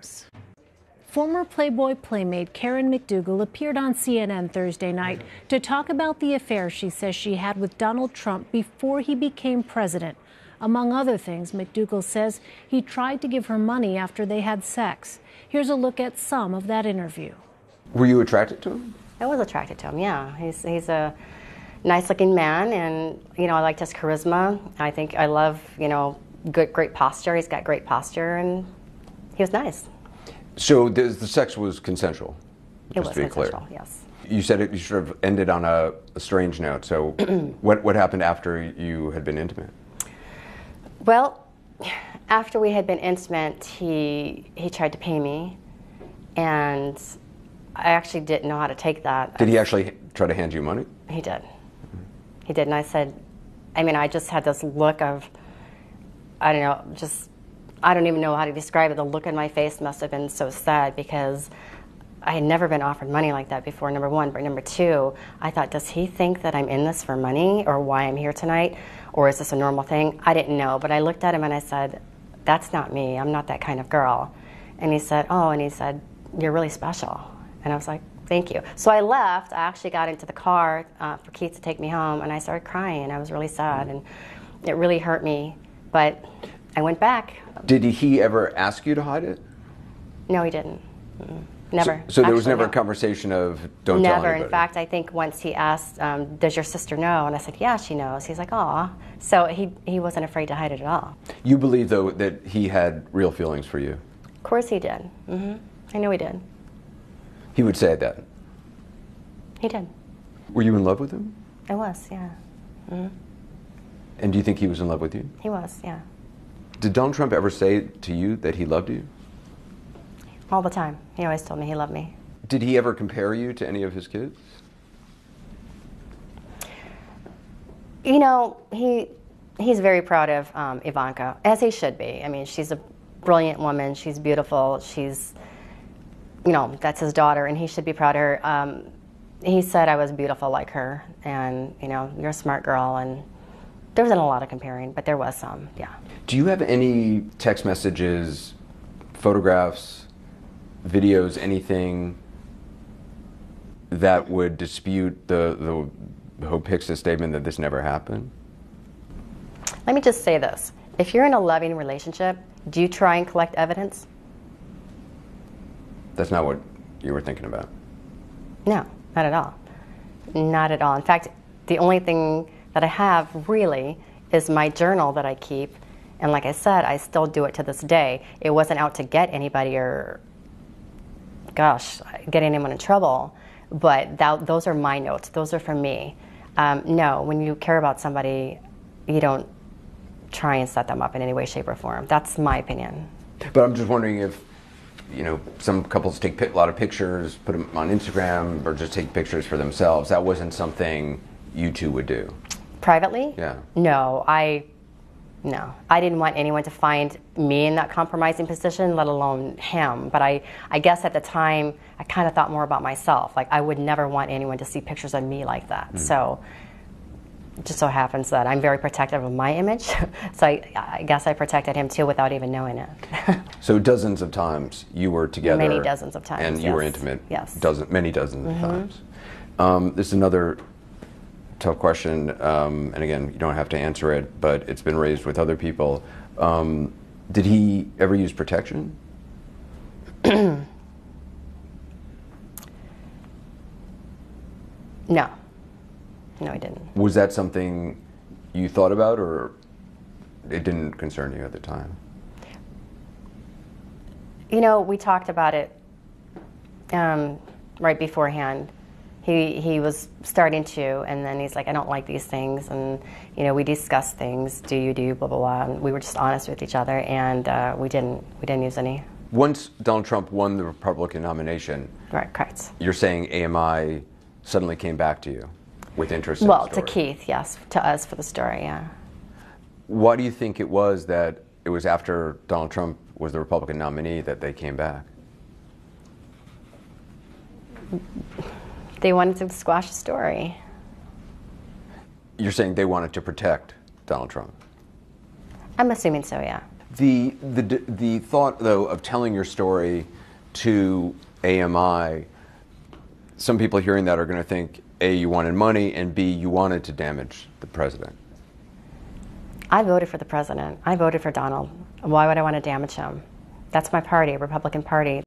News. Former Playboy playmate Karen McDougal appeared on CNN Thursday night to talk about the affair she says she had with Donald Trump before he became president. Among other things, McDougal says he tried to give her money after they had sex. Here's a look at some of that interview. Were you attracted to him? I was attracted to him, yeah. He's a nice-looking man, and, I liked his charisma. I love, great posture. He's got great posture, and he was nice. So the sex was consensual? It was consensual, yes. You said you sort of ended on a strange note. So what happened after you had been intimate? Well, after we had been intimate, he tried to pay me, and I actually didn't know how to take that. Did he actually try to hand you money? He did. He did, and I said, I just had this look of, I don't even know how to describe it. The look on my face must have been so sad because I had never been offered money like that before, number one. But number two, I thought, does he think that I'm in this for money or why I'm here tonight? Or is this a normal thing? I didn't know, but I looked at him and I said, that's not me. I'm not that kind of girl. And he said, you're really special. And I was like, thank you. So I left. I actually got into the car for Keith to take me home, and I started crying. I was really sad, and it really hurt me. But I went back. Did he ever ask you to hide it? No, he didn't. Never. So there was never a conversation of don't tell anybody? Never. In fact, I think once he asked, does your sister know? And I said, yeah, she knows. He's like, aw. So he wasn't afraid to hide it at all. You believe, though, that he had real feelings for you? Of course he did. I know he did. He would say that? He did. Were you in love with him? I was, yeah. And do you think he was in love with you? He was, yeah. Did Donald Trump ever say to you that he loved you? All the time. He always told me he loved me. Did he ever compare you to any of his kids? He's very proud of Ivanka, as he should be. She's a brilliant woman. She's beautiful. She's, that's his daughter, and he should be proud of her. He said I was beautiful like her, and, you're a smart girl, and there wasn't a lot of comparing, but there was some, yeah. Do you have any text messages, photographs, videos, anything that would dispute the Hope Hicks' statement that this never happened? Let me just say this. If you're in a loving relationship, do you try and collect evidence? That's not what you were thinking about. No, not at all. Not at all. In fact, the only thing that I have really is my journal that I keep. And like I said, I still do it to this day. It wasn't out to get anybody or, get anyone in trouble. But those are my notes. Those are from me. No, when you care about somebody, you don't try and set them up in any way, shape, or form. That's my opinion. But I'm just wondering if, some couples take a lot of pictures, put them on Instagram, or just take pictures for themselves. That wasn't something you two would do. Privately? Yeah. No, I didn't want anyone to find me in that compromising position, let alone him. But I guess at the time, I kind of thought more about myself. Like, I would never want anyone to see pictures of me like that. So it just so happens that I'm very protective of my image. So I guess I protected him too without even knowing it. So dozens of times you were together. Many dozens of times, and you were intimate. Yes. Many dozens of times. This is another tough question, and again, you don't have to answer it, but it's been raised with other people. Did he ever use protection? No. No, he didn't. Was that something you thought about, or it didn't concern you at the time? We talked about it right beforehand. He was starting to, and then he's like, I don't like these things, and we discussed things. Do you, blah blah blah. And we were just honest with each other, and we didn't use any. Once Donald Trump won the Republican nomination, right, correct. You're saying AMI suddenly came back to you with interest in the story? Well, to Keith, yes, to us for the story, yeah. Why do you think it was that it was after Donald Trump was the Republican nominee that they came back? They wanted to squash the story. You're saying they wanted to protect Donald Trump? I'm assuming so, yeah. The thought, though, of telling your story to AMI, some people hearing that are going to think, A, you wanted money, and B, you wanted to damage the president. I voted for the president. I voted for Donald. Why would I want to damage him? That's my party, Republican Party.